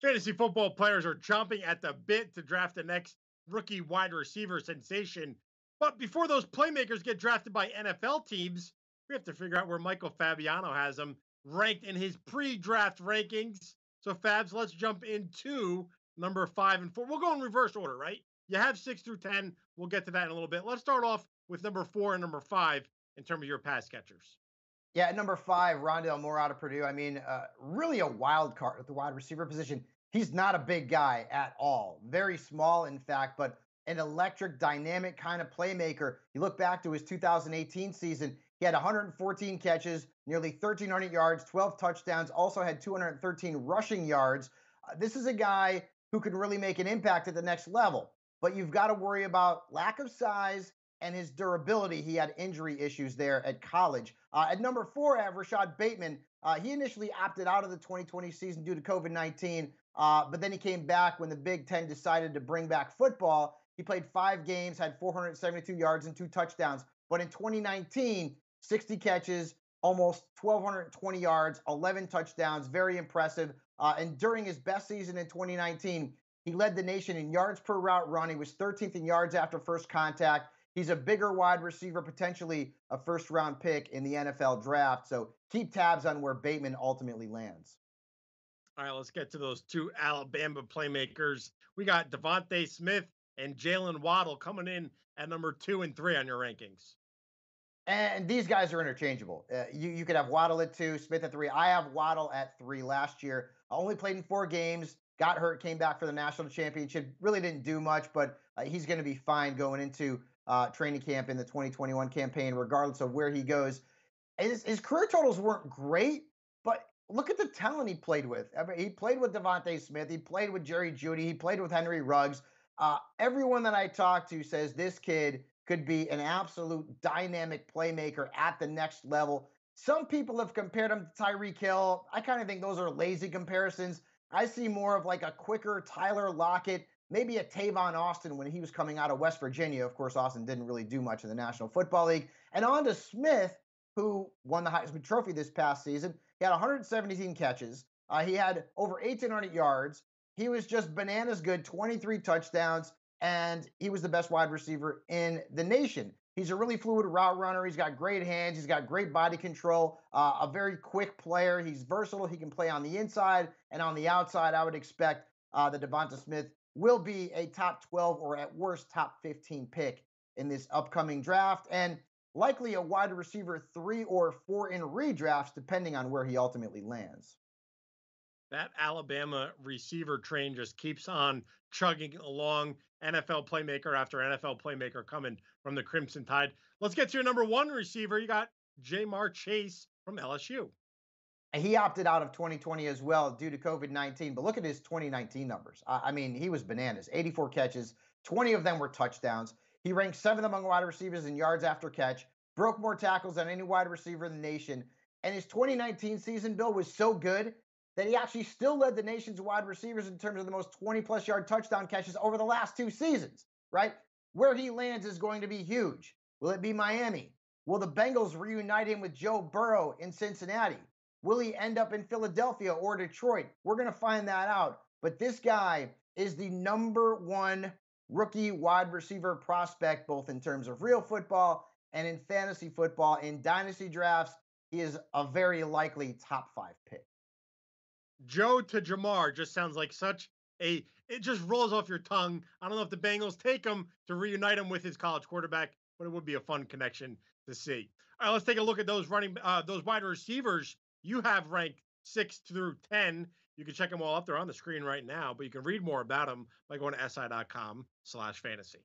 Fantasy football players are chomping at the bit to draft the next rookie wide receiver sensation. But before those playmakers get drafted by NFL teams, we have to figure out where Michael Fabiano has them ranked in his pre draft rankings. So, Fabs, let's jump into number 5 and 4. We'll go in reverse order, right? You have 6 through 10. We'll get to that in a little bit. Let's start off with number 4 and number 5 in terms of your pass catchers. Yeah, at number 5, Rondale Moore out of Purdue. I mean, really a wild card at the wide receiver position. He's not a big guy at all. Very small, in fact, but an electric, dynamic kind of playmaker. You look back to his 2018 season, he had 114 catches, nearly 1,300 yards, 12 touchdowns, also had 213 rushing yards. This is a guy who can really make an impact at the next level. But you've got to worry about lack of size and his durability. He had injury issues there at college. At number 4, I have Rashad Bateman. He initially opted out of the 2020 season due to COVID-19, but then he came back when the Big Ten decided to bring back football. He played 5 games, had 472 yards and 2 touchdowns. But in 2019, 60 catches, almost 1,220 yards, 11 touchdowns, very impressive. And during his best season in 2019, he led the nation in yards per route run. He was 13th in yards after first contact. He's a bigger wide receiver, potentially a first-round pick in the NFL draft. So keep tabs on where Bateman ultimately lands. All right, let's get to those two Alabama playmakers. We got Devontae Smith and Jalen Waddle coming in at number 2 and 3 on your rankings. And these guys are interchangeable. You could have Waddle at 2, Smith at 3. I have Waddle at 3 last year. I only played in 4 games, got hurt, came back for the national championship. Really didn't do much, but he's going to be fine going into training camp in the 2021 campaign, regardless of where he goes. His career totals weren't great, but look at the talent he played with. I mean, he played with Devontae Smith. He played with Jerry Jeudy. He played with Henry Ruggs. Everyone that I talk to says this kid could be an absolute dynamic playmaker at the next level. Some people have compared him to Tyreek Hill. I kind of think those are lazy comparisons. I see more of like a quicker Tyler Lockett, maybe a Tavon Austin when he was coming out of West Virginia. Of course, Austin didn't really do much in the National Football League. And on to Smith, who won the Heisman Trophy this past season. He had 117 catches. He had over 1,800 yards. He was just bananas good, 23 touchdowns, and he was the best wide receiver in the nation. He's a really fluid route runner. He's got great hands. He's got great body control, a very quick player. He's versatile. He can play on the inside and on the outside. I would expect that Devonta Smith will be a top 12 or at worst top 15 pick in this upcoming draft, and likely a wide receiver 3 or 4 in redrafts, depending on where he ultimately lands. That Alabama receiver train just keeps on chugging along. NFL playmaker after NFL playmaker coming from the Crimson Tide. Let's get to your number 1 receiver. You got Jamar Chase from LSU. He opted out of 2020 as well due to COVID-19, but look at his 2019 numbers. I mean, he was bananas. 84 catches, 20 of them were touchdowns. He ranked 7th among wide receivers in yards after catch, broke more tackles than any wide receiver in the nation. And his 2019 season, Bill, was so good that he actually still led the nation's wide receivers in terms of the most 20-plus yard touchdown catches over the last 2 seasons, right? Where he lands is going to be huge. Will it be Miami? Will the Bengals reunite him with Joe Burrow in Cincinnati? Will he end up in Philadelphia or Detroit? We're going to find that out. But this guy is the number 1 rookie wide receiver prospect, both in terms of real football and in fantasy football. In dynasty drafts, he is a very likely top 5 pick. Joe to Jamar just sounds like it just rolls off your tongue. I don't know if the Bengals take him to reunite him with his college quarterback, but it would be a fun connection to see. All right, let's take a look at those those wide receivers you have ranked 6 through 10. You can check them all up. They're on the screen right now, but you can read more about them by going to si.com/fantasy.